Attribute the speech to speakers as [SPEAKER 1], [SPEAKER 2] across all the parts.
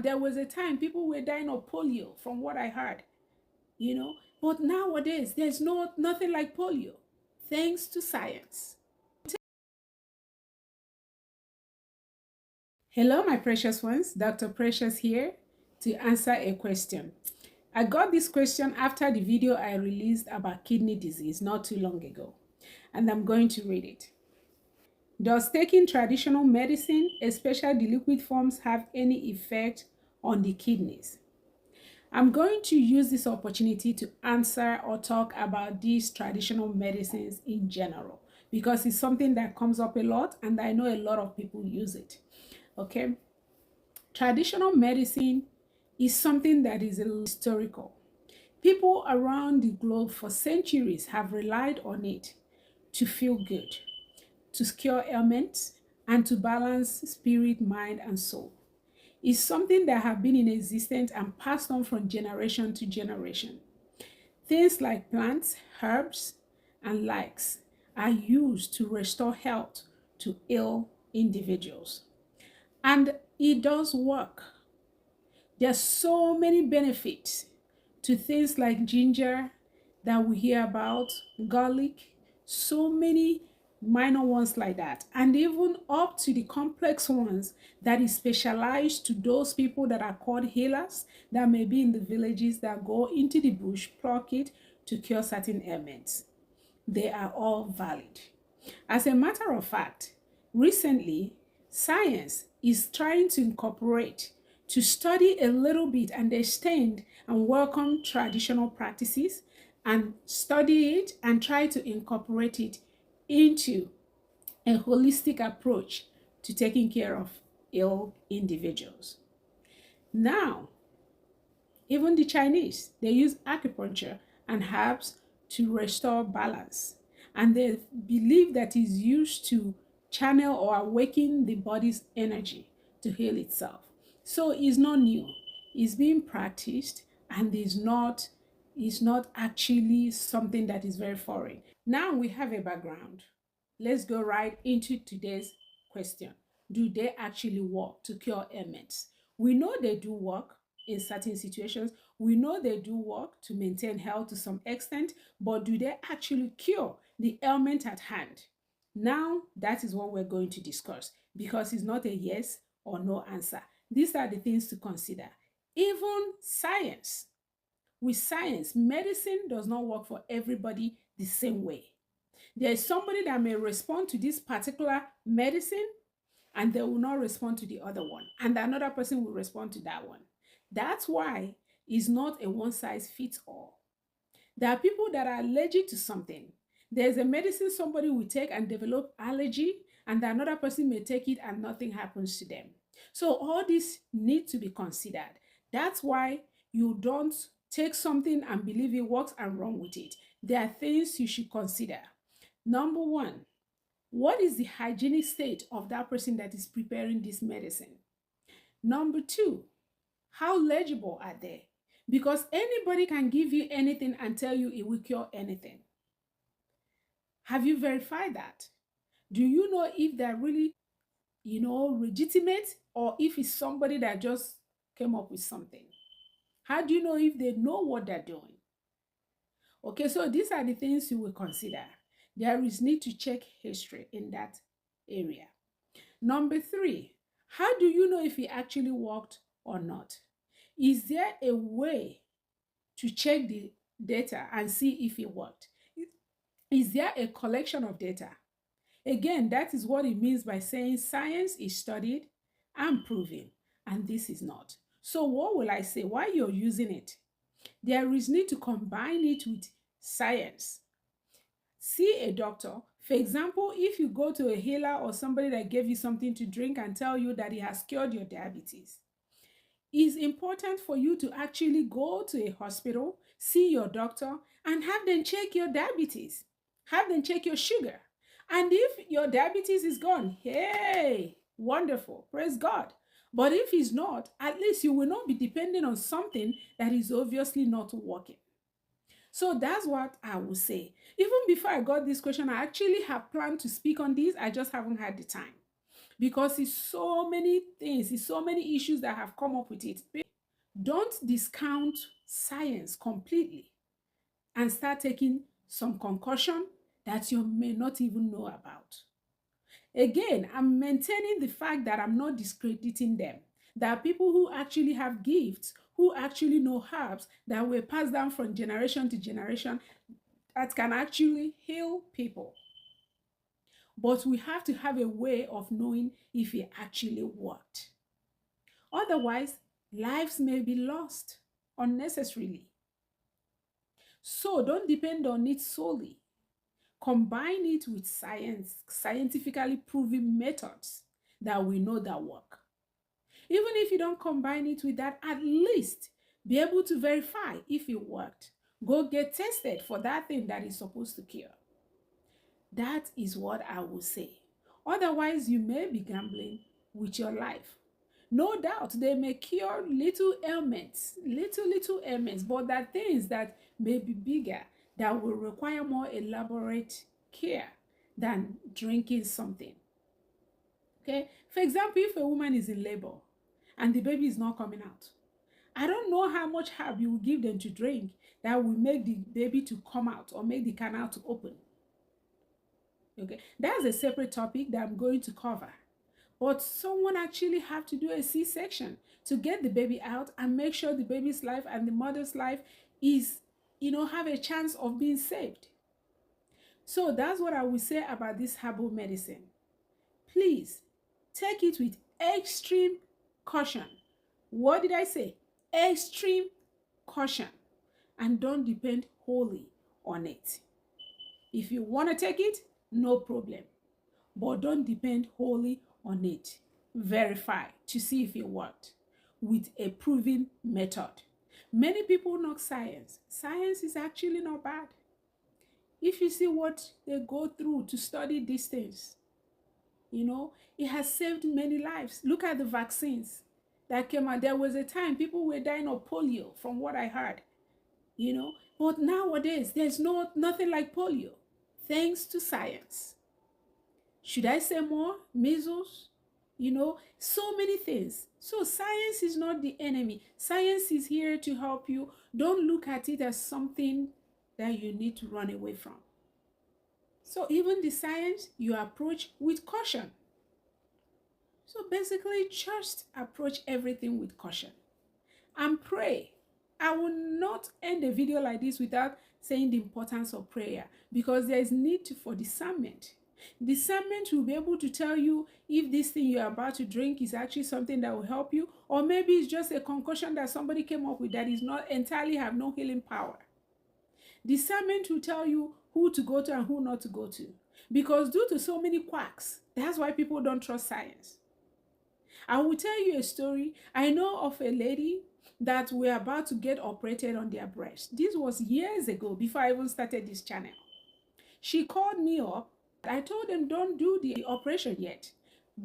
[SPEAKER 1] There was a time people were dying of polio, from what I heard, you know. But nowadays, there's nothing like polio, thanks to science. Hello, my precious ones. Dr. Precious here to answer a question. I got this question after the video I released about kidney disease not too long ago, and I'm going to read it. Does taking traditional medicine, especially the liquid forms, have any effect on the kidneys? I'm going to use this opportunity to answer or talk about these traditional medicines in general because it's something that comes up a lot and I know a lot of people use it. Okay? Traditional medicine is something that is historical. People around the globe for centuries have relied on it to feel good, to cure ailments, and to balance spirit, mind, and soul. It's something that have been in existence and passed on from generation to generation. Things like plants, herbs, and likes are used to restore health to ill individuals. And it does work. There's so many benefits to things like ginger that we hear about, garlic, so many minor ones like that, and even up to the complex ones that is specialized to those people that are called healers that may be in the villages that go into the bush, pluck it to cure certain ailments. They are all valid. As a matter of fact, recently, science is trying to incorporate, to study a little bit and extend and welcome traditional practices and study it and try to incorporate it into a holistic approach to taking care of ill individuals. Now, even the Chinese, they use acupuncture and herbs to restore balance. And they believe that is used to channel or awaken the body's energy to heal itself. So it's not new. It's being practiced and is not actually something that is very foreign. Now we have a background. Let's go right into today's question. Do they actually work to cure ailments? We know they do work in certain situations. We know they do work to maintain health to some extent, but do they actually cure the ailment at hand? Now, that is what we're going to discuss because it's not a yes or no answer. These are the things to consider. Even science, with science, medicine does not work for everybody the same way. There is somebody that may respond to this particular medicine and they will not respond to the other one. And another person will respond to that one. That's why it's not a one size fits all. There are people that are allergic to something. There's a medicine somebody will take and develop allergy, and another person may take it and nothing happens to them. So all this need to be considered. That's why you don't take something and believe it works and run with it. There are things you should consider. Number one, what is the hygienic state of that person that is preparing this medicine? Number two, how legible are they? Because anybody can give you anything and tell you it will cure anything. Have you verified that? Do you know if they're really, legitimate or if it's somebody that just came up with something? How do you know if they know what they're doing? Okay, so these are the things you will consider. There is need to check history in that area. Number three, how do you know if it actually worked or not? Is there a way to check the data and see if it worked? Is there a collection of data? Again, that is what it means by saying science is studied and proven, and this is not. So what will I say? Why you're using it? There is need to combine it with science. See a doctor. For example, if you go to a healer or somebody that gave you something to drink and tell you that it has cured your diabetes, it's important for you to actually go to a hospital, see your doctor, and have them check your diabetes. Have them check your sugar. And if your diabetes is gone, hey, wonderful, praise God. But if it's not, at least you will not be depending on something that is obviously not working. So that's what I would say. Even before I got this question, I actually have planned to speak on this. I just haven't had the time. because it's so many things, it's so many issues that have come up with it. Don't discount science completely and start taking some concussion that you may not even know about. Again, I'm maintaining the fact that I'm not discrediting them. There are people who actually have gifts, who actually know herbs that were passed down from generation to generation that can actually heal people. But we have to have a way of knowing if it actually worked. Otherwise, lives may be lost unnecessarily. So don't depend on it solely. Combine it with science, scientifically proven methods that we know that work. Even if you don't combine it with that, at least be able to verify if it worked. Go get tested for that thing that is supposed to cure. That is what I will say. Otherwise, you may be gambling with your life. No doubt they may cure little ailments, little ailments, but there are things that may be bigger that will require more elaborate care than drinking something. Okay? For example, if a woman is in labor and the baby is not coming out, I don't know how much herb you will give them to drink that will make the baby to come out or make the canal to open. Okay, that's a separate topic that I'm going to cover. But someone actually have to do a C-section to get the baby out and make sure the baby's life and the mother's life is, have a chance of being saved. So that's what I will say about this herbal medicine. Please take it with extreme caution. What did I say? Extreme caution. And don't depend wholly on it. If you want to take it, no problem. But don't depend wholly on it. Verify to see if it worked with a proven method. Many people knock science. Science is actually not bad. If you see what they go through to study these things, it has saved many lives. Look at the vaccines that came out. There was a time people were dying of polio, from what I heard, But nowadays, there's nothing like polio, thanks to science. Should I say more? Measles, so many things. So science is not the enemy. Science is here to help you. Don't look at it as something that you need to run away from. So even the science, you approach with caution. So basically, just approach everything with caution and pray. I will not end a video like this without saying the importance of prayer, because there is need for discernment. Discernment will be able to tell you if this thing you're about to drink is actually something that will help you, or maybe it's just a concoction that somebody came up with that is not entirely have no healing power. Discernment will tell you who to go to and who not to go to, because due to so many quacks, that's why people don't trust science. I will tell you a story. I know of a lady that were about to get operated on their breast. This was years ago, before I even started this channel. She called me up. I told them, don't do the operation yet.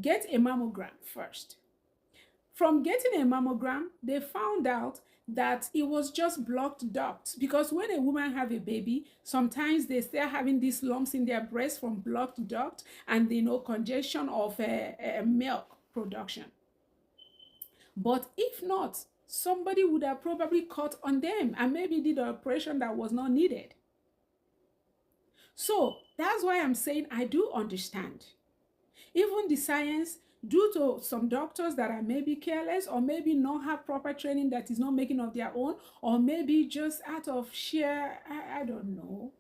[SPEAKER 1] Get a mammogram first. From getting a mammogram, they found out that it was just blocked ducts, because when a woman have a baby, sometimes they start having these lumps in their breast from blocked duct and congestion of milk production. But if not, somebody would have probably cut on them and maybe did an operation that was not needed. So that's why I'm saying I do understand. Even the science, due to some doctors that are maybe careless or maybe not have proper training that is not making of their own, or maybe just out of sheer, I don't know.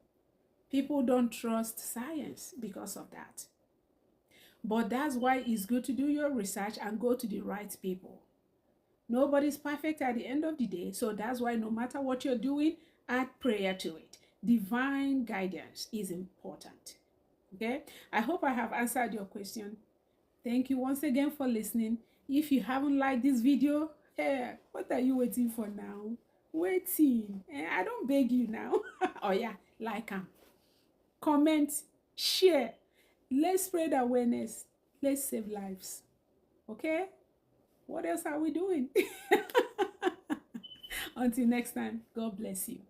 [SPEAKER 1] People don't trust science because of that. But that's why it's good to do your research and go to the right people. Nobody's perfect at the end of the day, so that's why no matter what you're doing, add prayer to it. Divine guidance is important. Okay, I hope I have answered your question. Thank you once again for listening. If you haven't liked this video, what are you waiting for now? Waiting. I don't beg you now. Oh yeah, like them. Comment, share. Let's spread awareness. Let's save lives. Okay? What else are we doing? Until next time, God bless you.